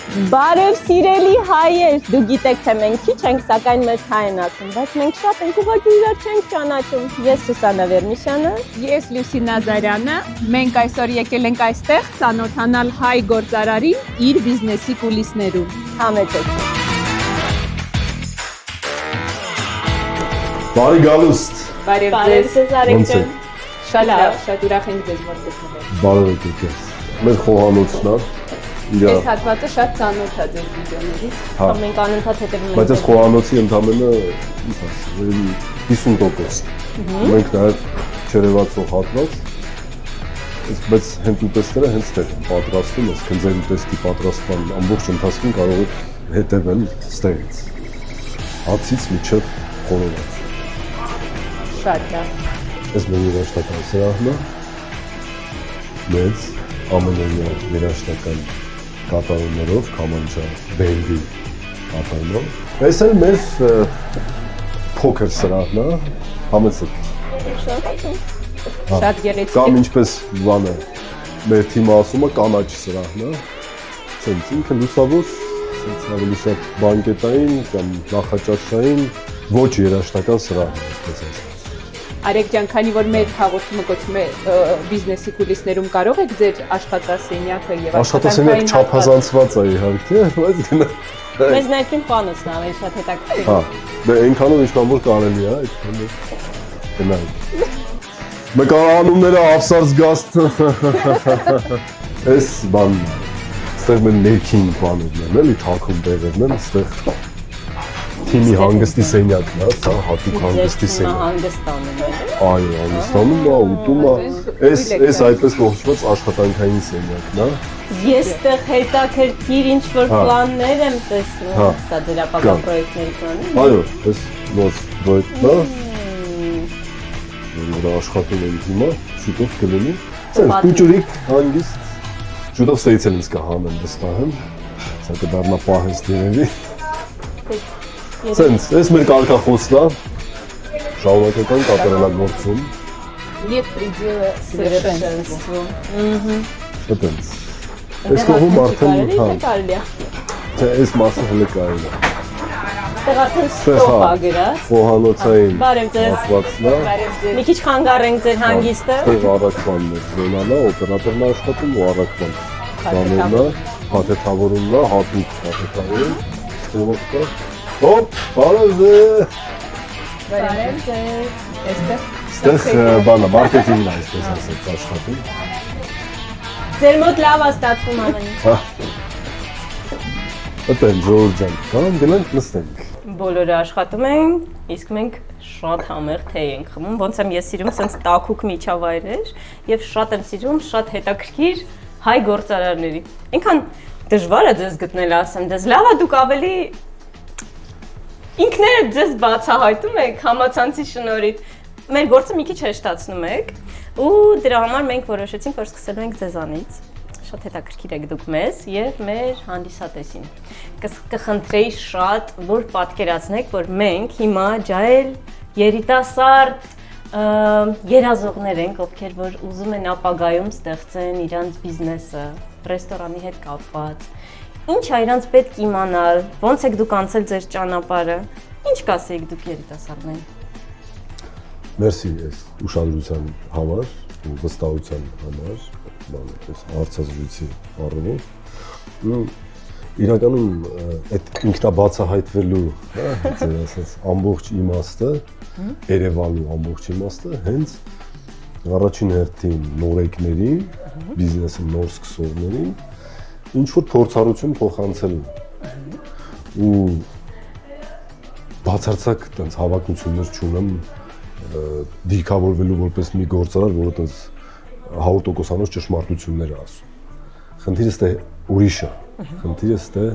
Բարև սիրելի հայեր, դու գիտեք թե մենք քիչ ենք, սակայն մեզ հայ են ասում, բայց մենք շատ ենք ուղղակի իրար չենք ճանաչում։ Ես Սուսաննա Վերնիշյանը, ես Լուսի Նազարյանը, մենք այսօր եկել ենք այստեղ ծանոթանալ հայ գործարարին իր բիզնեսի կուլիսներում։ Համեցեք։ Բարի գալուստ։ Բարև ձեզ Արեգ ջան։ Շատ ուրախ ենք ձեզ մոտ գտնվել։ Բարև եկեք։ Մեր խոհանոցն է։ Այս հատվածը շատ ծանոթ է ձեր վիդեոներից։ Մենք անընդհատ հետևում ենք։ Բայց այս խոհանոցի ընդամենը, ինչ ասեմ, 50%։ Մենք նաև չերևացող հատված, բայց հենց ուտեստները հենց դեռ պատրաստում ես, քնձեր ուտեստի պատրաստման ամբողջ ընթացքին կարող եք հետևել ստեղից։ Հացից մինչև խորոված։ Շատ լավ։ Այս մեր երաշտական սրահն է, մեծ ամենօրյա երաշտական կատարումներով, Քամանչա բենդի կատարումով։ Այս էլ մեր փոքր սրահն է, համեցեք։ Շատ գեղեցիկ։ Կամ ինչպես բանը մեր թիմը ասում է, կանաչ սրահն է։ Սենց ինքը լուսավոր, սենց ավելի շատ բանկետային կամ նախաճաշային, ոչ երաշտական սրահն է, այսպես ասած։ Արեգ ջան, քանի որ մեր հաղորդումը կոչվում է բիզնեսի կուլիսներում, կարող եք ձեր աշխատասենյակը եւ աշխատասենյակը չափազանցված է իհարկե, բայց գնա։ Մեզ ներքին ֆանուսն է, ավելի շատ հետաքրքիր։ Հա, դե այնքանով ինչքան որ կարելի է, այդքանով գնանք։ Նկարանումները ափսար զգաստ։ Այս բանն է։ Այստեղ մեր ներքին բաներն են, էլի թաքուն տեղերն են, այստեղ թիմի հանգստի սենյակն է, սա հատուկ հանգստի սենյակ։ Հանգստանում է։ Այո, հանգստանում է, ուտում է։ Այս այդպես կոչված աշխատանքային սենյակն է։ Ես այդտեղ հետաքրքիր ինչ-որ պլաններ եմ տեսնում, սա դեր ապագա պրոյեկտների պլաններ։ Այո, այս նոր պրոյեկտն է։ Որ աշխատում ենք հիմա, շուտով կլինի։ Սենց փոճուրիկ հանգիստ։ Շուտով ստեյցել ինձ կհանեմ, վստահ եմ։ Սա կդառնա պահեստ երևի։ Սենց, այս մեր կարգախոսն է։ Շարունակական կատարելագործում։ Եվ пределы совершенства։ Այդպես։ Այս կողում արդեն հա։ Կարելի է։ Չէ, այս մասը հələ կարելի է։ Այդտեղ արդեն ստոպ է գրած։ Խոհանոցային Բարև ձեզ։ հատվածն է։ Բարև ձեզ։ Մի քիչ խանգարենք ձեր հանգիստը։ Այստեղ առաքվանն է, զոնան է, օպերատորն է աշխատում ու առաքվան։ Բաներն է, փաթեթավորումն է, հատուկ փաթեթավորում։ Ստեղով կա։ Հոպ, բարև ձեզ։ Բարև ձեզ։ Այստեղ բանը մարքեթինգն է, այսպես ասած, աշխատում։ Ձեր մոտ լավ է ստացվում ամեն ինչ։ Հա։ Այդտեղ Ժորժ ջան, կամ գնանք նստենք։ Բոլորը աշխատում են, իսկ մենք շատ համեղ թեյ ենք խմում, ոնց եմ ես սիրում սենց տաքուկ միջավայրեր եւ շատ եմ սիրում շատ հետաքրքիր հայ գործարարների։ Այնքան դժվար է ձեզ գտնել, ասեմ, դες լավ է դուք ավելի ինքներդ ձեզ բացահայտում եք համացանցի շնորհիվ։ Մեր գործը մի քիչ հեշտացնում եք ու դրա համար մենք որոշեցինք, որ սկսելու ենք ձեզանից։ Շատ հետաքրքիր եք դուք մեզ եւ մեր հանդիսատեսին։ Կխնդրեի շատ, որ պատկերացնեք, որ մենք հիմա ջահել երիտասարդ երազողներ ենք, ովքեր որ ուզում են ապագայում ստեղծեն իրանց բիզնեսը, ռեստորանի հետ կապված։ Ինչ է իրանց պետք իմանալ, ոնց եք դուք անցել ձեր ճանապարհը, ինչ կասեիք դուք երիտասարդներին։ Մերսի այս ուշադրության համար, ու վստահության համար, այս հարցազրույցի առումով։ Իրականում այդ ինքնաբացահայտվելու, ձեր ասած, ամբողջ իմաստը, երևալու ամբողջ իմաստը հենց առաջին հերթին նորեկներին, բիզնեսը նոր սկսողներին, ինչ որ փորձառություն փոխանցելն ու բացարձակ տենց հավակնություններ չունեմ դիրքավորվելու որպես մի գործարար, որը տենց 100%-անոց ճշմարտություններ է ասում։ Խնդիրը ստե ուրիշ է, խնդիրը ստե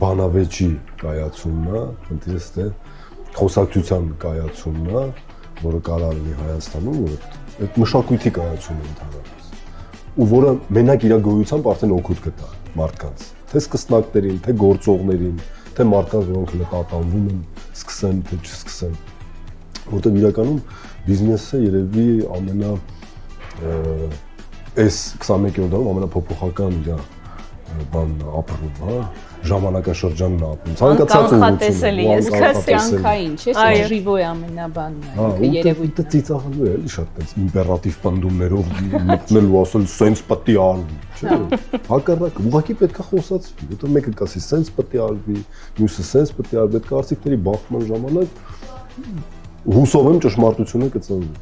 բանավեճի կայացումն է, խնդիրը ստե խոսակցության կայացումն է, որը կարող լինի Հայաստանում, որ այդ մշակույթի կայացումն է ընդհանրապես։ Ու որը մենակ իր գոյությամբ արդեն օգուտ կտա մարդկանց, թե սկսնակներին, թե գործողներին, թե մարդկանց, որոնք հետատանվում են, սկսեն, թե չսկսեն։ Որտեղ իրականում բիզնեսը երևի ամենա այս 21-րդ դարում ամենափոփոխական իր բան ապրում, հա, ժամանակաշրջանն ապրում, ցանկացած կանխատեսելի, ես կյանքային, չէ՞, ժիվոյ ամենաբանն է, երևույթը ծիծաղալու է, էլի շատ այնց իմպերատիվ պնդումներով մտնել ու ասել սենց պետք է արվի, չէ՞։ Հակառակը, ուղղակի պետք է խոսացվի, որտեղ մեկը կասի սենց պետք է արվի, մյուսը սենց պետք է արվի, պետք է արցիկների բախման ժամանակ հուսով եմ ճշմարտությունը կծնվի։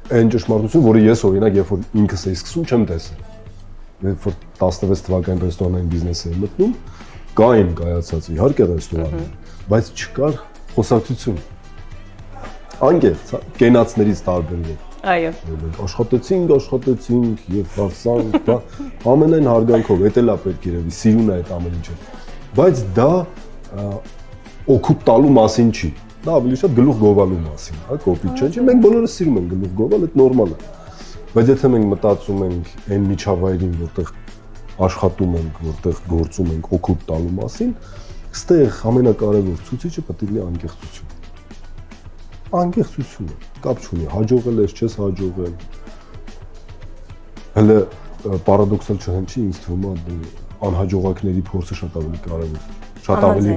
Այն ճշմարտություն, որը ես օրինակ երբ որ ինքս էի սկսում չեմ տեսել։ Երբ որ 16 թվականին ռեստորանային բիզնեսը եմ մտնում, կային կայացած իհարկե ռեստորաններ, բայց չկար խոսակցություն։ Անկեղծ, կենացներից տարբերվող։ Այո։ Աշխատեցինք եւ դարձանք, դա ամենայն հարգանքով, դա էլ է պետք երևի, սիրուն է այդ ամեն ինչը։ Բայց դա օգուտ տալու մասին չի։ Դա ավելի շատ գլուխ գովալու մասին, հա, կոպիտ չէ։ Մենք բոլորը սիրում ենք գլուխ գովել, դա նորմալ է։ Բայց եթե մենք մտածում ենք այն միջավայրին, որտեղ աշխատում ենք, որտեղ գործում ենք օգուտ տալու մասին, այստեղ ամենակարևոր ցուցիչը պետք է լինի անկեղծություն։ Անկեղծությունը կապ չունի, հաջողել ես, չես հաջողել։ Հələ պարադոքսալ չհնչի, ինձ թվում է անհաջողակների փորձը շատ ավելի կարևոր, շատ ավելի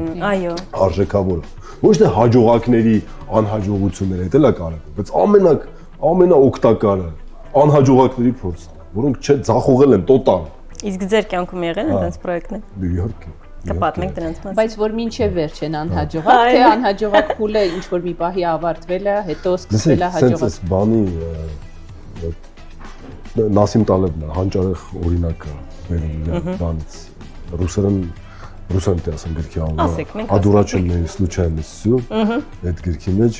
արժեքավոր է։ Ոչ թե հաջողակների անհաջողությունները, դա էլ է կարևոր, բայց ամենաօգտակարը անհաջողակների փորձն է, որոնք ձախողել են տոտալ։ Իսկ ձեր կյանքում եղել են այդպես պրոյեկտներ։ Իհարկե։ Կպատմեք դրանց մասին։ Բայց որ մինչև վերջ են անհաջողակ, թե անհաջողակ փուլը ինչ որ մի պահի ավարտվել է, հետո սկսվել է հաջողակ։ Սենց բանի Նասիմ Տալեբն է, հանճարեղ օրինակը վերում բանից ռուսերեն ասեմ գրքի անունը Одураченные случайностью այդ գրքի մեջ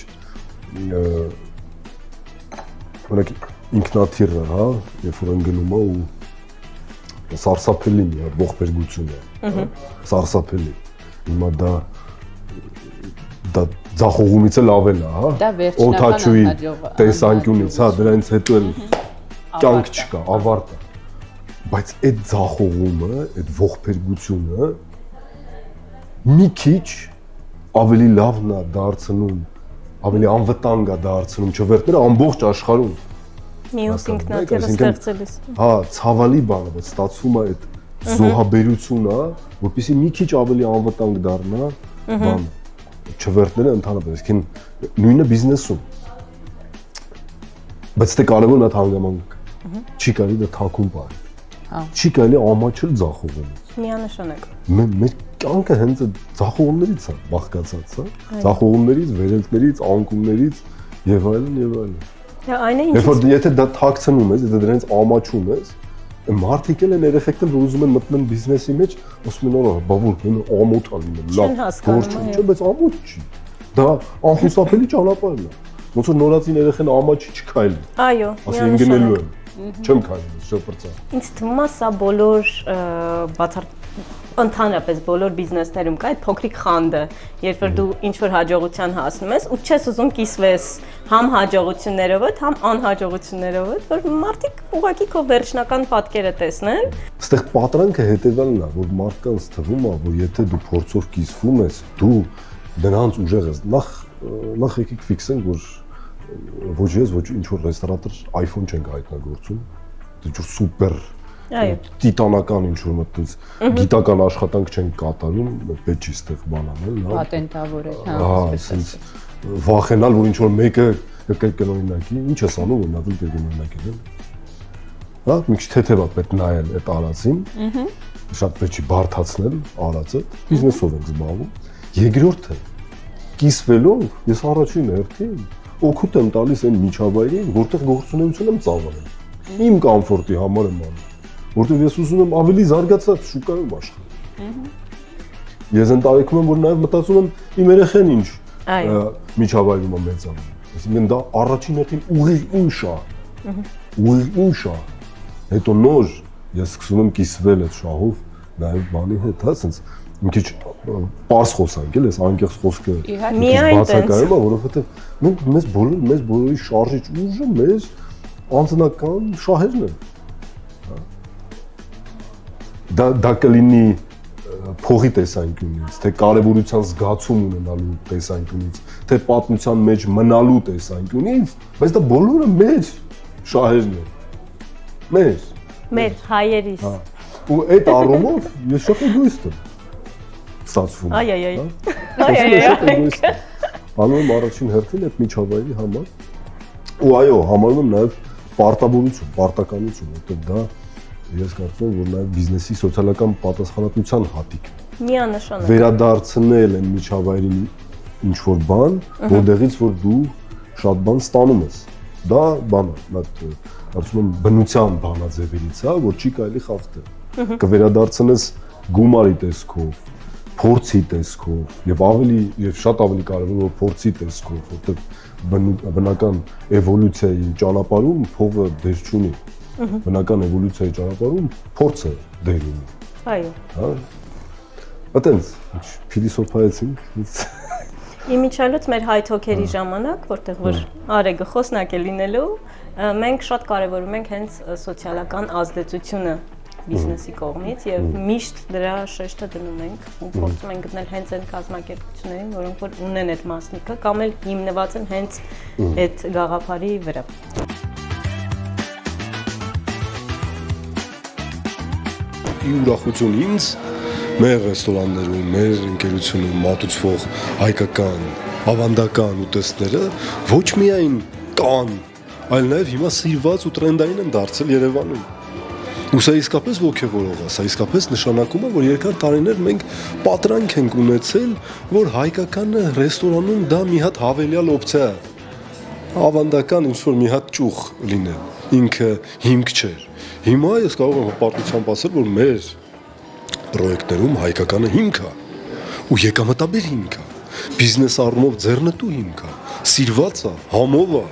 օրինակ ինքնաթիռը, հա, երբ որ ընկնում է ու սարսափելի մի ողբերգություն է, սարսափելի։ Հիմա դա ձախողումից էլ ավել է, հա։ Դա վերջնական տեսանկյունից, հա, դրանից հետո էլ կյանք չկա, ավարտ է։ Բայց այդ ձախողումը, այդ ողբերգությունը մի քիչ ավելի լավն է դարձնում, ավելի անվտանգ է դարձնում չվերթները ամբողջ աշխարհում։ Մյուս ինքնաթիռը ստեղծելիս։ Հա, ցավալի բան է, բայց ստացվում է այդ զոհաբերությունը, որպեսզի մի քիչ ավելի անվտանգ դառնա, բան չվերթները ընդհանրապես, այսինքն նույնը բիզնեսում։ Բայց դե կարևորն է հանգամանք։ Չի կարելի դա թաքուն պահել։ Հա։ Չի կարելի ամաչել ձախողումից։ Միանշանակ։ Մեր կյանքը հենց այդ ձախողումներից է բաղկացած, հա։ Ձախողումներից, վերելքներից, անկումներից եւ այլն եւ այլն։ Դա այն է ինչ։ Երբ որ եթե դա թաքցնում ես, եթե դրանից ամաչում ես, մարդիկ էլ են երեխեքն որ ուզում են մտնել բիզնեսի մեջ, ասում են, «Ո՞ր, բա որ ամոթ ա լինել, լավ, գործ չէ, բայց ամոթ չի»։ Դա անխուսափելի ճանապարհն է։ Ոնց որ նորածին երեխան ամաչի չքայլի։ Այո, ասի ընկնելու եմ։ Չեմ քայլում, շփրծա։ Ինձ թվում է սա բոլոր ընդհանրապես բոլոր բիզնեսներում կա այդ փոքրիկ խանդը, երբ որ դու ինչ որ հաջողության հասնում ես ու չես ուզում կիսվես համ հաջողություններով, համ անհաջողություններով, որ մարդիկ ուղղակի քո վերջնական պատկերը տեսնեն։ Այստեղ պատրանքը հետևյալն է, որ մարդկանց թվում է, որ եթե դու փորձով կիսվում ես, դու դրանց ուժեղ ես։ Նախ եկեք ֆիքսենք, որ ոչ ես, ոչ ինչ որ ռեստորատոր iPhone չենք հայտնագործում, դու ինչ որ սուպեր տիտանական ինչ որ մտած գիտական աշխատանք չենք կատարում, պետք չի ստեղ բան անել, հա։ Պատենտավորել, հա, այսպես վախենալ, որ ինչ որ մեկը կրկնօրինակի, ինչ ես անում, որ նա դու կրկնօրինակել։ Հա, մի քիչ թեթև է պետք նայել այդ արածին։ Շատ պետք չի բարթացնել արածը, բիզնեսով ենք զբաղվում։ Երկրորդը կիսվելով ես առաջին հերթին օգուտ եմ տալիս այն միջավայրին, որտեղ գործունեություն եմ ծավալել։ Իմ կոմֆորտի համար եմ անում, որտեղ ես ուզում եմ ավելի զարգացած շուկայում աշխատել։ Ես ընտանիքում եմ, որ նաև մտածում եմ իմ երեխան ինչ միջավայրում է մեծանում։ Այսինքն դա առաջին հերթին ուղիղ ինձ է։ Ուղիղ ինձ է։ Հետո նոր ես սկսում եմ կիսվել այդ շահով նաև բանի հետ, հա, ասենց մի քիչ պարզ խոսանք, էլ էս անկեղծ խոսքը բացակայում է, որովհետև մեզ բոլորի շարժիչ ուժը մեզ անձնական շահերն են։ Դա կլինի փողի տեսանկյունից, թե կարևորության զգացում ունենալու տեսանկյունից, թե պատմության մեջ մնալու տեսանկյունից, բայց դա բոլորը մեր շահերն են։ Մեր հայերիս։ ու այդ առումով ես շատ էգոիստ եմ ստացվում։ Այ։ Շատ էգոիստ եմ։ Անում եմ առաջին հերթին այդ միջավայրի համար։ Ու այո, համարում եմ նաև պարտավորություն, պարտականություն, որտեղ դա ես կարծում եմ, որ նաև բիզնեսի սոցիալական պատասխանատվության հատիկն է։ Միանշանակ։ Վերադարձնել այն միջավայրին ինչ-որ բան, որտեղից որ դու շատ բան ստանում ես։ Դա բան է, կարծում եմ բնության բանաձևերից է, որ չի կարելի խախտել։ Կվերադարձնես գումարի տեսքով, փորձի տեսքով եւ շատ ավելի կարեւոր որ փորձի տեսքով, որտեղ բնական էվոլյուցիայի ճանապարհում փողը դեր չունի։ Բնական էվոլյուցիայի ճանապարհում փորձը դեր ունի։ Այո։ Հա։ Այտենց փիլիսոփայեցինք։ Իմիջիայլոց մեր հայթոքերի ժամանակ, որտեղ որ Արեգը խոսնակ է լինելու, մենք շատ կարևորում ենք հենց սոցիալական ազդեցությունը բիզնեսի կողմից եւ միշտ դրա շեշտը դնում ենք ու փորձում ենք գտնել հենց այն կազմակերպություններին, որոնք որ ունեն այդ մասնիկը կամ էլ հիմնված են հենց այդ գաղափարի վրա։ Ուրախություն ինձ մեր ռեստորաններում, մեր ընկերությունում մատուցվող հայկական, ավանդական ուտեստները ոչ միայն կան, այլ նաև հիմա սիրված ու տրենդային են դարձել Երևանում։ Ու սա իսկապես ոգևորող է, սա իսկապես նշանակում է, որ երկար տարիներ մենք պատրանք ենք ունեցել, որ հայկականը ռեստորանում դա մի հատ հավելյալ օպցիա է։ Ավանդական ինչ-որ մի հատ ճյուղ լինել, ինքը հիմք չէր։ Հիմա ես կարող եմ հպարտությամբ ասել, որ մեր պրոյեկտներում հայկականը հիմք է ու եկամտաբեր հիմք է, բիզնես առումով ձեռնտու հիմք է, սիրված է, համով է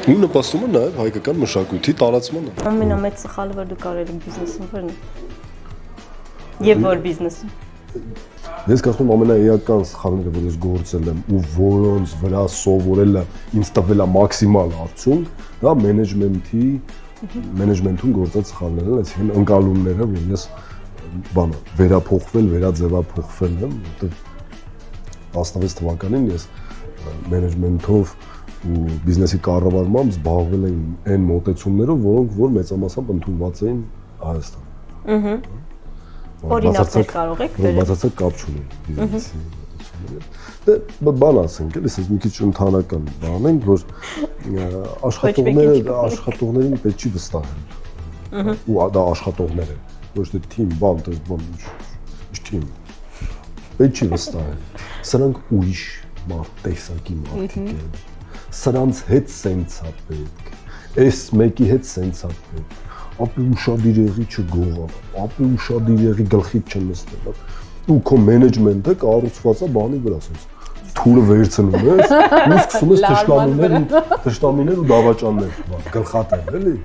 ու նպաստում է նաև հայկական մշակույթի տարածմանը։ Ամենամեծ սխալը, որ դու կարել ես բիզնեսում որն է։ Եվ որ բիզնեսում։ Ես կարծում եմ ամենաէական սխալները, որ ես գործել եմ ու որոնց վրա սովորելը ինձ տվել է մաքսիմալ արդյունք, դա մենեջմենթում գործած սխալներն են, այսինքն ընկալումները, որ ես վերափոխվել, վերաձևափոխվել եմ, որտեղ 16 թվականին ես մենեջմենթով ու բիզնեսի կառավարմամբ զբաղվել եմ այն մոտեցումներով, որոնք որ մեծամասամբ ընդունված էին Հայաստանում։ Օրինակներ կարող եք դրել։ Բացարձակ կապ չունի բիզնեսի մոտեցումները։ Դե բան ասենք, էլի ասես մի քիչ ընդհանրական բան ենք, որ աշխատողներին պետք չի վստահել։ Ու դա աշխատողներ են, ոչ թե թիմ, բան, ինչ թիմ։ Պետք չի վստահել։ Սրանք ուրիշ տեսակի մարդիկ են։ Սրանց հետ սենց է պետք։ Այս մեկի հետ սենց է պետք։ Ապի ուշադիր եղի չգողա, ապի ուշադիր եղի գլխիդ չնստել։ Ու քո մենեջմենթը կառուցված է բանի վրա, ասես թուրը վերցնում ես, ու սկսում ես թշնամիներ ու դավաճաններ, գլխատեր, էլի։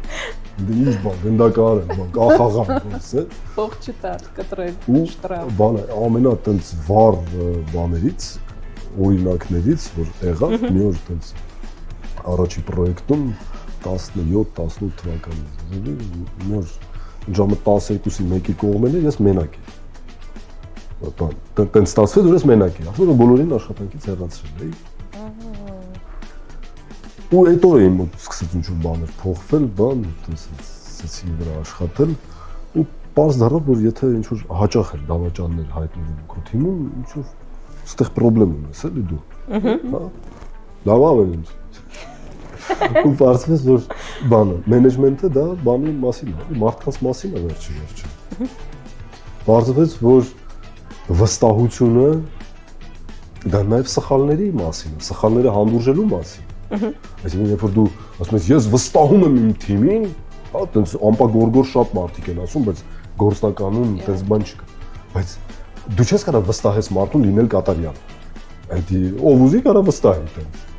Դե ինչ բան, գնդակահար են, բան, կախաղան, ոնց է։ Փող չտար, կտրել, շտրաֆ։ Բանը ամենա տենց վառ բաներից, օրինակներից, որ եղավ, մի օր տենց առաջի պրոյեկտում 17-18 թվականին, նոր ժամը 12-ի մեկի կողմեն ես մենակ եմ։ Տենց ստացվեց, որ ես մենակ եմ, ասում եմ բոլորին աշխատանքից հեռացրել էի։ Ու այդ օրը իմ մոտ սկսեց ինչ-որ բաներ փոխվել, բան, տենց սկսեցի վրա աշխատել ու պարզ դառավ, որ եթե ինչ-որ հաճախ էր դավաճաններ հայտնվում քո թիմում, ինչ-որ ստեղ խնդրեմ ունես, էլի դու։ Հա։ Լավ ամեն ինչ։ Ու պարզվեց, որ բանը, մենեջմենթը դա բանի մասին է, մարդկանց մասին է վերջի։ Պարզվեց, որ վստահությունը դա նաև սխալների մասին է, սխալները հանդուրժելու մասին։ Այսինքն, երբ որ դու ասում ես, ես վստահում եմ իմ թիմին, հա, տենց ամպագորգոր շատ մարդիկ են ասում, բայց գործնականում տենց բան չկա։ Բայց դու չես կարող վստահես մարդուն լինել կատարյալ։ Այդ ով ուզի կարող վստահի տենց։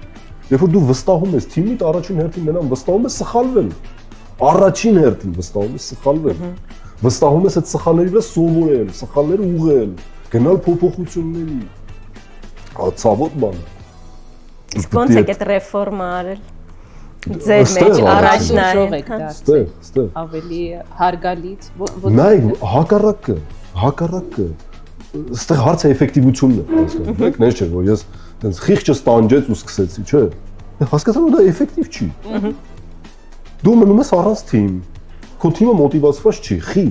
Երբ որ դու վստահում ես թիմիդ, առաջին հերթին նրան վստահում ես սխալվել։ Առաջին հերթին վստահում ես սխալվել։ Վստահում ես այդ սխալների վրա սովորել, սխալները ուղղել, գնալ փոփոխությունների։ Ցավոտ բան է։ Իսկ ո՞նց եք այդ ռեֆորմը արել։ Ձեր մեջ առաջնային։ Ստեղ։ Ավելի հարգալից։ Նայ, հակառակը։ Ստեղ հարցը էֆեկտիվությունն է, հասկանում եք, նես չէ, որ ես տենց խիղճը ստանջեց ու սկսեցի, չէ։ Հասկացա, որ դա էֆեկտիվ չի։ Դու մնում ես առանց թիմ։ Քո թիմը մոտիվացված չի, խի։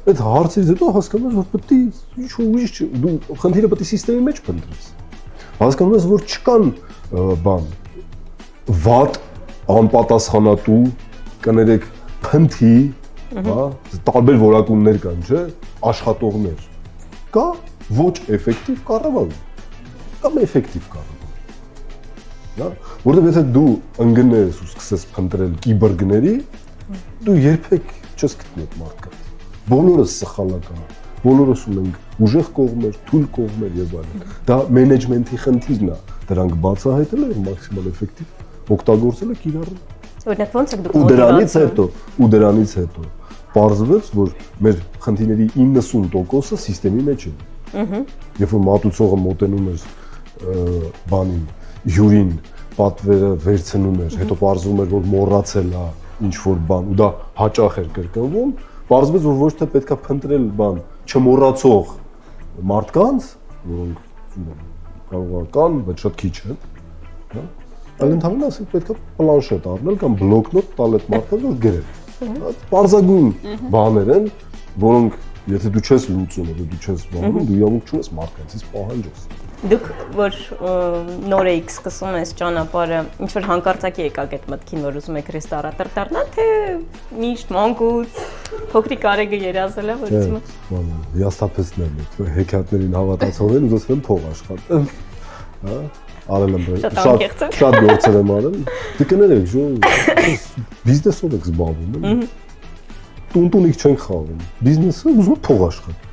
Այդ հարցից հետո հասկանում ես, որ պետք է ինչ ուրիշ դու խնդիրը պետք է համակարգի մեջ փնտրես։ Հասկանում ես, որ չկան բան վատ անպատասխանատու կներեք փնթի, հա, տարբեր որակումներ կան, չէ՞, աշխատողներ։ Կա ոչ էֆեկտիվ կառավարում, կամ էֆեկտիվ կառավարում։ Հա, որովհետև եթե դու ընկնես ու սկսես փնտրել կիբորգների, դու երբեք չես գտնի այդ մարդկանց։ Բոլորս սխալական, բոլորս ունենք ուժեղ կողմեր, թույլ կողմեր եւ այլն։ Դա մենեջմենթի խնդիրն է, դրանք բացահայտելը եւ մաքսիմալ էֆեկտիվ օգտագործելը կիրառել։ Օրինակ ոնց եք դուք Ու դրանից հետո պարզվեց, որ մեր խնդիրների 90%-ը համակարգի մեջ են։ Երբ որ մատուցողը մոտենում էր բանին, հյուրին պատվերը վերցնում էր, հետո պարզվում էր, որ մոռացել է ինչ-որ բան, ու դա հաճախ էր կրկնվում, պարզվեց, որ ոչ թե պետքա փնտրել բան չմոռացող մարդկանց, որոնք կարող կան, բայց շատ քիչ են, հա, այլ ընդհանրապես ասենք պետքա պլանշետ առնել կամ բլոկնոտ տալ այդ մարդկանց, որ գրել։ Պարզագույն բաներ են, որոնք եթե դու չես լուծում, եթե դու չես բանում, դու իրավունք չունես մարդկանցից պահանջես։ Դուք որ նոր եք սկսում ես ճանապարհը, ինչ որ հանկարծակի եկաք այդ մտքին, որ ուզում եք ռեստորատոր դառնալ, թե միշտ մանկուց փոքրիկ արեգը երազել է, որ ուզում եք։ Բանը, հիասթափեցնել եք, հեքիաթներին հավատացող են, ուզում եմ փող աշխատեմ։ Հա, արել եմ շատ գործեր եմ արել։ Դե կներեք, բիզնեսով եք զբաղվում, տուն-տունիկ չենք խաղում։ Բիզնեսը ուզում է փող աշխատել։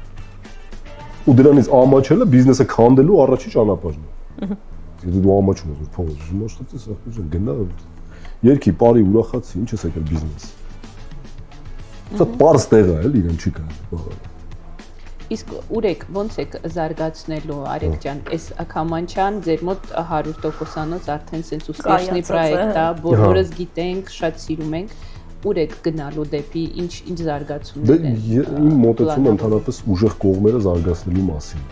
Ու դրանից ամաչելը բիզնեսը քանդելու առաջի ճանապարհն է։ Եթե դու ամաչում ես, որ փող ուզում աշխատես, ախր գնա երկի բարի ուրախացի, ինչ ես եկել բիզնես։ Դա պարզ տեղ է, էլ իրեն չի կարող։ Իսկ ուրեք ոնց եք զարգացնելու Արեգ ջան, այս Քամանչան ձեր մոտ 100%-անոց արդեն sense ուспешный պրոյեկտ է, բոլորս գիտենք, շատ սիրում ենք, ուրեք գնալու դեպի ինչ զարգացումներ են։ Դե իմ մոտեցումը ընդհանրապես ուժեղ կողմերը զարգացնելու մասին։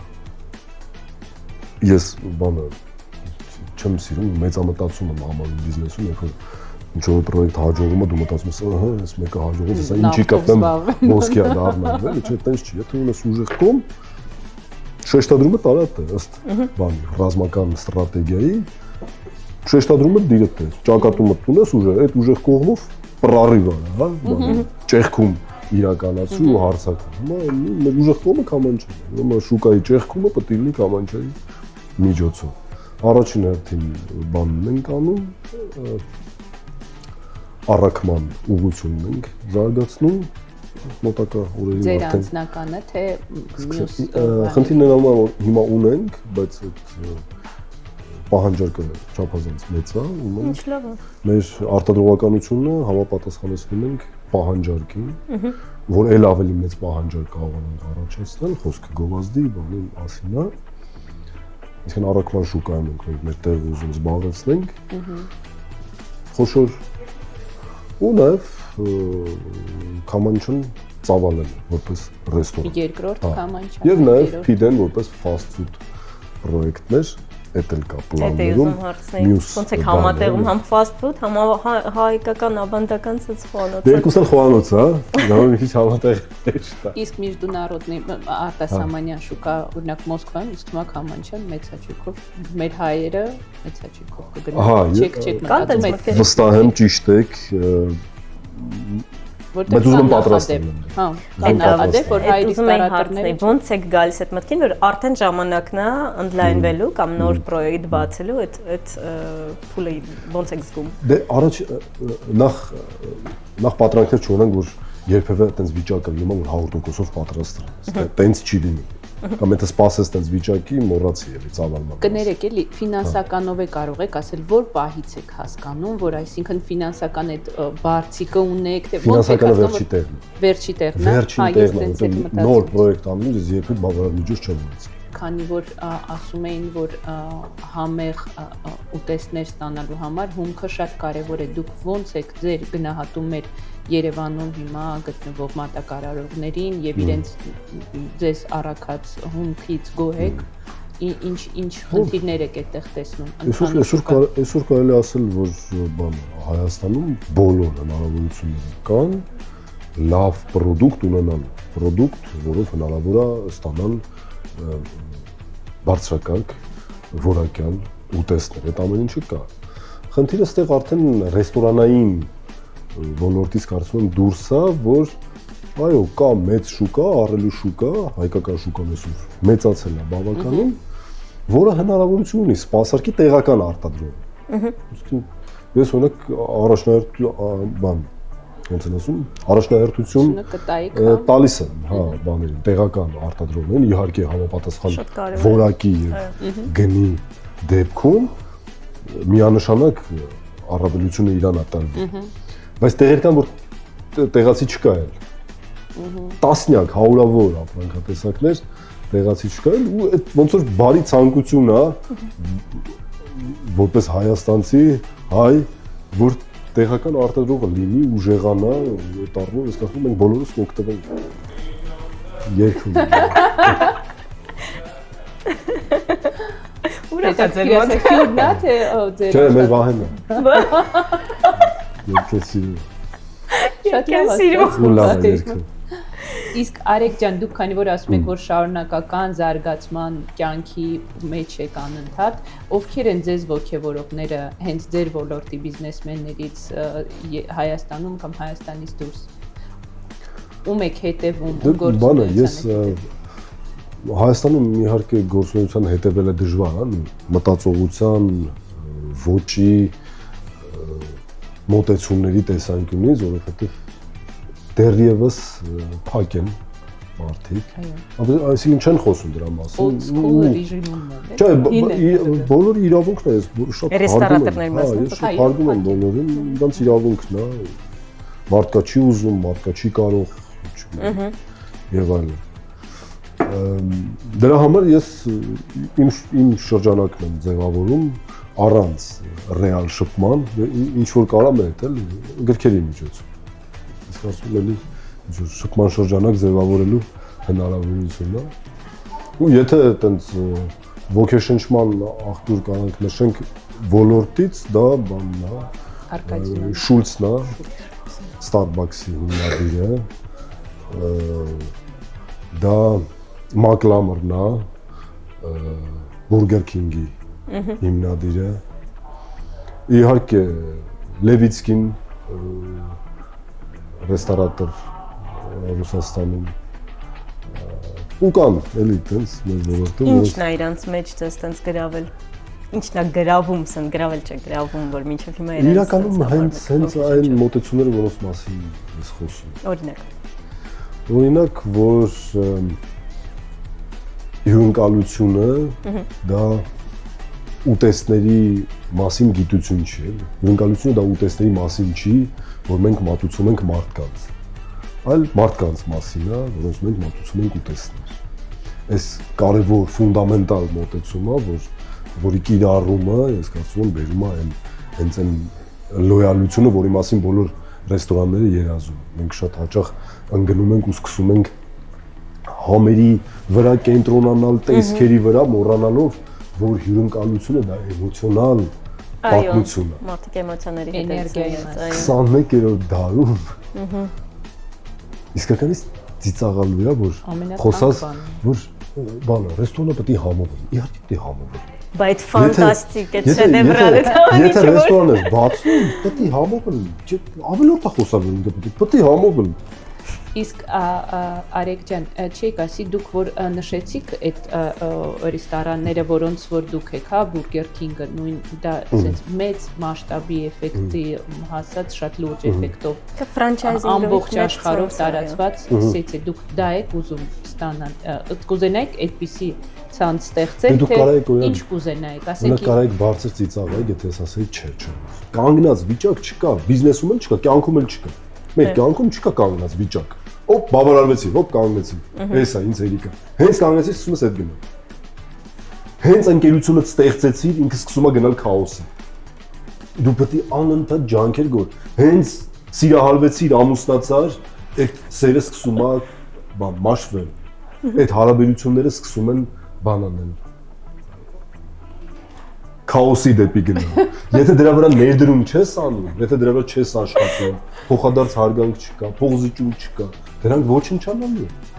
Ես բանը չեմ սիրում մեծամտածում եմ համարում բիզնեսում, երբ որ ինչ-որ պրոյեկտ հաջողում է, դու մտածում ես, ահա, այս մեկը հաջողեց, ասա ինչի կապնեմ ոսկիա դառնալ, էլի, չէ, տենց չի, եթե ունես ուժեղ կողմ, շեշտադրումը տարած է, ըստ բանի, ռազմական ստրատեգիայի, շեշտադրումը դիրդ է, ճակատումը ունես ուժեղ, այդ ուժեղ կողմով պրարիվ է, հա, բանի, ճեղքում իրականացու ու հարցակում, հիմա մեր ուժեղ կողմը Քամանչան է, հիմա շուկայի ճեղքումը պետք է լինի Քամանչայի միջոցով։ Առաջին հերթին բանն ենք անում, առաքման ուղղությունն ենք զարգացնում մոտակա օրերին Ձեր անձնականը թե մյուս խնդիրն այն որ հիմա ունենք, բայց այդ պահանջարկը չափազանց մեծ է, ու մենք մեր արտադրողականությունը համապատասխանեցնում ենք պահանջարկին, որ ել ավելի մեծ պահանջարկ կարողանանք առաջացնել, խոսքը գովազդի բանի մասին է։ Իսկն առաքման շուկայում ենք մեր տեղը ուզում զբաղեցնենք։ Խոշոր ու նաև Քամանչան ծավալել որպես ռեստորան։ Երկրորդ Քամանչան։ Եվ նաև Փիդեն որպես fast food պրոյեկտներ, էդ էլ կա պլաններում։ Ոնց է համատեղում համ fast food, համ հայկական ավանդական ծխանոց։ Դե երկուսն էլ խոհանոց, հա։ Դա մի քիչ համատեղ է։ Իսկ միջդունարոդնի արտասահմանյան շուկա, օրինակ Մոսկվայում, իսկ թվում է Քամանչան մեծ հաճույքով մեր հայերը մեծ հաճույքով կգնան։ Չեք մտածում այդ վստահ եմ ճիշտ եք, բայց ուզում եմ պատրաստել։ Հա, այնտեղ որ հայրից տարածքներ ոնց եք գալիս այդ մտքին, որ արդեն ժամանակն է ընդլայնվելու կամ նոր պրոյեկտ բացելու, այդ փուլը ոնց եք զգում։ Դե առաջ նախ պատրանքներ չունենք, որ երբևէ այտենց վիճակը լինում որ 100%-ով պատրաստել։ Տենց չի լինի։ Կամ եթե սպասես այդպես վիճակի, մոռացի էլի ծավալման։ Կներեք էլի ֆինանսականով է կարող եք ասել, որ պահից եք հասկանում, որ այսինքն ֆինանսական այդ բարձիկը ունեք, թե ոնց եք հասկանում։ Վերջի տեղն է։ Վերջի տեղն է։ Նոր պրոյեկտ անում ես երբեք բավարար միջոց չեմ ունեցել։ Քանի որ ասում էին, որ համեղ ուտեստներ ստանալու համար հումքը շատ կարևոր է։ Դուք ոնց եք ձեր գնահատում Երևանում հիմա գտնվող մատակարարողներին եւ իրենց ձեզ առաքած հումքից գոհ եք, ինչ խնդիրներ եք այդտեղ տեսնում։ Այսօր կարելի ասել, որ բան Հայաստանում բոլոր հնարավորությունները կան լավ պրոդուկտ ունենալու։ product, որով հնարավոր է ստանալ բարձրակարգ որակյալ ուտեստներ։ Այդ ամեն ինչը կա։ Խնդիրը ստեղ արդեն ռեստորանային ոլորտից կարծում եմ դուրս է, որ այո, կա մեծ շուկա, առելու շուկա, հայկական շուկան այսօր մեծացել է բավականին, որը հնարավորություն ունի սպասարկի տեղական արտադրողը։ Ես օրինակ առաջնահերթություն տալիս եմ, հա, բաներին, տեղական արտադրողներին, իհարկե համապատասխան որակի եւ գնի դեպքում միանշանակ առավելությունը իրան է տրվում։ Բայց տեղեր կան, որ տեղացի չկա էլ։ Տասնյակ, հարյուրավոր ապրանքատեսակներ տեղացի չկա էլ ու այդ ոնց որ բարի ցանկություն է որպես հայաստանցի հայ, որ տեղական արտադրողը լինի ուժեղանա, այդ առումով ես կարծում եմ մենք բոլորս կօգտվենք երկում։ Ուր է ձեր ֆիլմն է թե ձեր։ Չէ, մեր Վահենն է։ Երկը սիրում։ Շատ լավ է երկը։ Իսկ Արեգ ջան, դուք քանի որ ասում եք, որ շարունակական զարգացման կյանքի մեջ եք անընդհատ, ովքեր են ձեզ ոգևորողները հենց ձեր ոլորտի բիզնեսմեններից Հայաստանում կամ Հայաստանից դուրս։ Ում եք հետևում գործունեության։ Ես Հայաստանում իհարկե գործունեության հետևելը դժվար է, մտածողության, ոճի, մոտեցումների տեսանկյունից, որովհետև դեռևս փակ են մարդիկ։ Այսինքն չեն խոսում դրա մասին։ Old school ռեժիմում է։ Չէ, բոլոր իրավունքն է, ես շատ ռեստորանատորների մասն ես շատ հարգում եմ բոլորին, իրանց իրավունքն է։ Մարդկա չի ուզում, մարդկա չի կարող, եւ այլն։ Դրա համար ես իմ շրջանակն եմ ձևավորում առանց ռեալ շփման, ինչ որ կարամ հետել գրքերի միջոցով։ Ես կարծում եմ էլի շփման շրջանակ ձևավորելու հնարավորություն է։ Ու եթե այտենց ոգեշնչման աղբյուր կարանք նշենք ոլորտից, դա բանն է, Շուլցն է, Starbucks-ի հիմնադիրը, դա Մակլամերն է, Burger King-ի հիմնադիրը, իհարկե Լևիցկին ռեստորատոր Ռուսաստանում ու կան էլի տենց մեր ոլորտում։ Ինչն է իրանց մեջ ձեզ տենց գրավել։ Ինչն է գրավում, սեն գրավել չէ, գրավում, որ մինչև հիմա իրենց։ Իրականում հենց այն մոտեցումները, որոնց մասին ես խոսում։ Օրինակ, որ հյուրընկալությունը դա ուտեստների մասին գիտություն չի, հյուրընկալությունը դա ուտեստների մասին չի, որ մենք մատուցում ենք մարդկանց, այլ մարդկանց մասին է, որոնց մենք մատուցում ենք ուտեստներ։ Այս կարևոր ֆունդամենտալ մոտեցումը, որի կիրառումը, ես կարծում եմ, բերում է հենց այն լոյալությունը, որի մասին բոլոր ռեստորանները երազում։ Մենք շատ հաճախ ընկնում ենք ու սկսում ենք համերի վրա կենտրոնանալ, տեսքերի վրա մոռանալով, որ հյուրընկալությունը դա էմոցիոնալ պատմություն է։ Մարդիկ էմոցիաների հետ էներգիայի 21-րդ դարում իսկականից ծիծաղալու է, որ խոսած, որ բանը, ռեստորանը պետք է համովի, իհարկե պետք է համովի։ Բայց ֆանտաստիկ է, շեդևրալ է դա։ Եթե ռեստորանը բացում, պետք է համովի, ավելորդ է խոսալ, պետք է համովի։ Իսկ Արեգ ջան, չեք ասի դուք որ նշեցիք այդ ռեստորանները, որոնց որ դուք եք, հա, Burger King-ը, նույն դա sense մեծ մասշտաբի էֆեկտի հասած շատ լուրջ էֆեկտով։ Ֆրանչայզինգը ամբողջ աշխարհով տարածված, ասեցի դուք դա եք ուզում ստանալ։ Կուզենայիք այդպիսի ցանց ստեղծել, թե ինչ կուզենայիք, ասեք։ Դուք կարեք բարձր ծիծաղել, եթե ես ասեի չէ։ Կանգնած վիճակ չկա, բիզնեսում էլ չկա, կյանքում էլ չկա։ Մեր կյանքում չկա կանգնած վիճակ։ Ոպ բավարարվեցի, ոպ կանգնեցի։ Էսա ինձ երիկա։ Հենց կանգնեցի, սկսում ես այդ գնալ։ Հենց ընկերությունը ստեղծեցիր, ինքը սկսում է գնալ քաոսի։ Դու պետք է անընդհատ ջանքեր գոր։ Հենց սիրահարվեցիր, ամուսնացար, այդ սերը սկսում է մաշվել։ Այդ հարաբերությունները սկսում են բանանել։ քաոսի դեպի գնա։ Եթե դրա վրա ներդրում չես անում, եթե դրա վրա չես աշխատում, փոխադարձ հարգանք չկա, փոխզիջում չկա, դրանք ոչնչանալու են։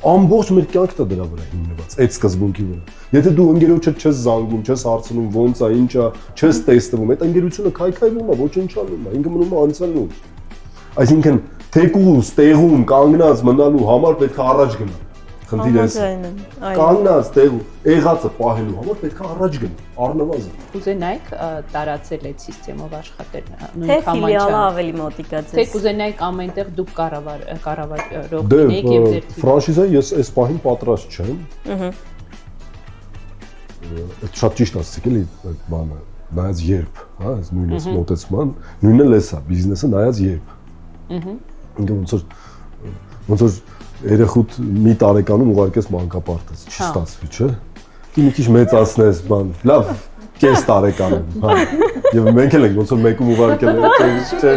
Ամբողջ մեր կյանքն է դրա վրա հիմնված, այդ սկզբունքի վրա։ Եթե դու ընկերոջդ չես զանգում, չես հարցնում ոնց է, ինչ է, չես տեստվում, այդ ընկերությունը քայքայվում է, ոչնչանում է, ինքը մնում է անցյալում։ Այսինքն թեկուզ տեղում կանգնած մնալու համար պետք է առաջ գնալ։ Խնդիրը է։ Կանգնած տեղում եղածը պահելու համար պետք է առաջ գնալ, առնվազն։ Կուզենայիք տարածել այդ համակարգով աշխատել Թե ֆիլիալը ավելի մոտիկա ձեզ։ Թե կուզենայիք ամենտեղ դուք կառավարող լինեիք եւ ձեր թիմը։ Ֆրանշիզա ես այս պահին պատրաստ չեմ։ Այդ շատ ճիշտ ասեցիք էլի այդ բանը, նայած երբ, հա, այս նույնս մոտեցման, նույնն էլ էսա, բիզնեսը նայած երբ։ Ինքը ոնց որ երեխուդ մի տարեկանում ուղարկես մանկապարտեզ, չստացվի, չէ՞։ Մի քիչ մեծացնես, բան, լավ, կես տարեկանում, հա։ Եվ մենք էլ ենք ոնց որ մեկում ուղարկել ենք, չէ՞։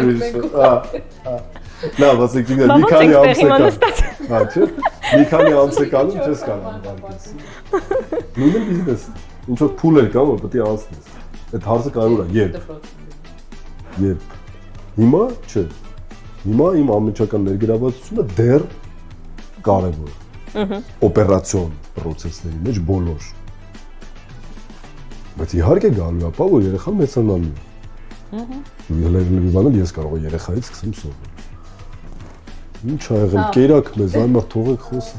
Լավ, ասեք, մի քանի ամս է կան։ Հա, չէ՞։ Մի քանի ամս է կանում չես կարող ուղարկես։ Նույնն բիզնես, ինչ որ փուլեր կա, որ պետք է անցնես։ Այդ հարցը կարևոր է, երբ։ Հիմա չէ։ Հիմա իմ ամենչական ներգրավվածությունը դեռ կարևոր է։ Օպերացիոն process-ների մեջ բոլոր։ Բայց իհարկե գալու է, որ երեխան մեծանալու է։ Ելերնի բանը ես կարող եմ երեխայից սկսեմ սովորել։ Ինչ ա եղել, կերակ մեզ այնտեղ թողեք խոսը։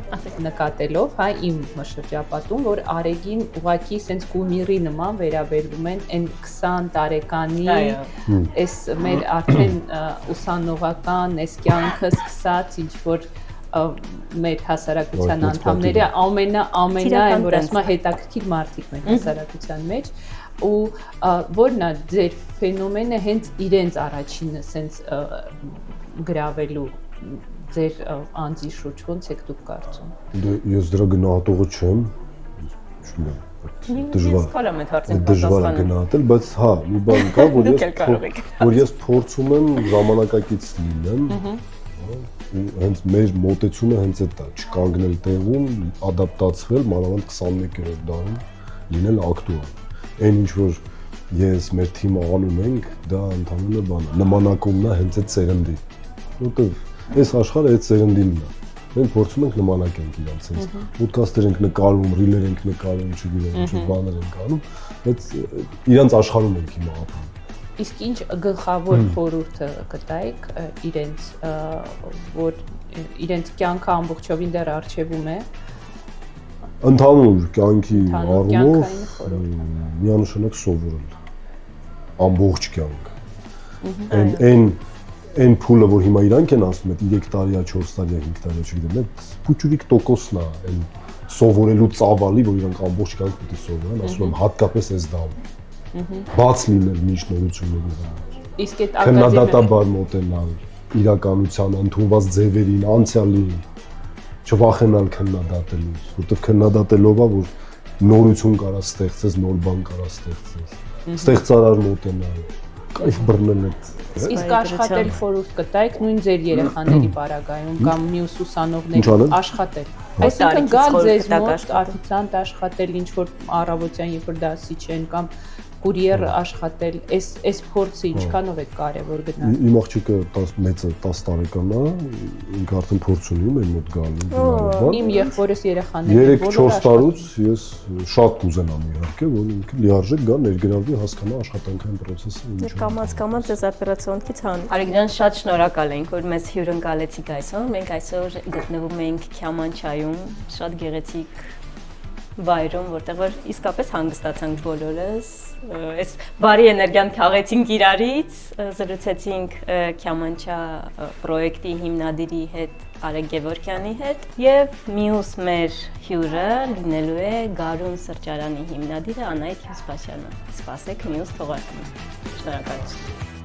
Ասեք նկատելով, հա, իմ շրջապատում, որ Արեգին ուղակի սենց կումիրի նման վերաբերվում են այն 20 տարեկանի այս մեր արդեն ուսանողական այս կյանքը սկսած ինչ որ մեր հասարակության անդամները ամենա այն որ ասում հետաքրքիր մարդիկ մեր հասարակության մեջ ու որն է ձեր ֆենոմենը հենց իրենց առաջինը սենց գրավելու ձեր անձի շուրջ ոնց եք դուք կարծում։ Ես դրա գնահատողը չեմ, դժվար է գնահատել, բայց հա, մի բան կա, որ ես փորձում եմ ժամանակակից լինեմ, ու հենց մեր մոտեցումը հենց այդ է, չկանգնել տեղում, ադապտացվել, մանավանդ 21-րդ դարում լինել ակտուալ։ Այն ինչ որ ես մեր թիմը անում ենք, դա ընդհանրապես բան է, նմանակումն է հենց այդ սերնդի։ Որտեվ այս աշխարհը այդ սերնդինն է։ Մենք փորձում ենք նմանակենք իրանց, հենց ոդքասթեր ենք նկարում, ռիլեր ենք նկարում, չգիտեմ, ինչ բաներ ենք անում, բայց իրանց աշխարհում ենք հիմա ապրում։ Իսկ ինչ գլխավոր խորհուրդը կտայիք իրենց, որ իրենց կյանքը ամբողջովին դեռ արժևում է։ Ընդհանուր կյանքի առումով միանշանակ սովորել ամբողջ կյանք։ Այն փուլը, որ հիմա իրանք են ասում, այդ 3 տարիա, 4 տարիա, 5 տարիա, չգիտեմ, այդ փուչուրիկ տոկոսն է, այն սովորելու ծավալի, որ իրանք ամբողջ կյանք պետք է սովորեն, ասում եմ հատկապես այս դահում։ Բաց լինել միշտ նորությունների համար։ Իսկ այդ քննադատաբար մոտենալ իրականությանը, ընդունված ձևերին, անցյալին, չվախենալ քննադատելուց, որովհետև քննադատելով է, որ նորություն կարա ստեղծես, նոր բան կարա ստեղծես։ Ստեղծարար մոտենալ, կայֆ բռնել այդ։ Իսկ աշխատել խորհուրդ կտայիք նույն ձեր երեխաների պարագայում կամ մյուս ուսանողների աշխատել։ Այսինքն գալ ձեզ մոտ օֆիցիանտ աշխատել, ինչ որ առավոտյան երբ որ դասի չեն կամ կուրիեր աշխատել, այս փորձը ինչքանով է կարևոր գնալ։ Իմ աղջիկը մեծը 10 տարեկան է, ինքը արդեն փորձ ունի մեր մոտ գալու։ Իմ եղբորս երեխաները 3-4 տարուց ես շատ կուզենամ իհարկե, որ ինքը լիարժեք գա ներգրավվի, հասկանա աշխատանքային process-ը ինչ է։ Կամաց այս օպերացիոնից հան։ Արեգյան շատ շնորհակալ ենք, որ մեզ հյուրընկալեցիք այսօր։ Մենք այսօր գտնվում ենք Քյամանչայում, շատ գեղեցիկ վայրում, որտեղ որ իսկապես հանգստացանք բոլորս, այս բարի էներգիան քաղեցինք իրարից, զրուցեցինք Քյամանչա պրոյեկտի հիմնադիրի հետ Արեգ Գևորգյանի հետ եւ մյուս մեր հյուրը լինելու է Գարուն սրճարանի հիմնադիրը Անահիտ Հյուսպասյանը։ Սպասեք մյուս թողարկումը։ Շնորհակալություն։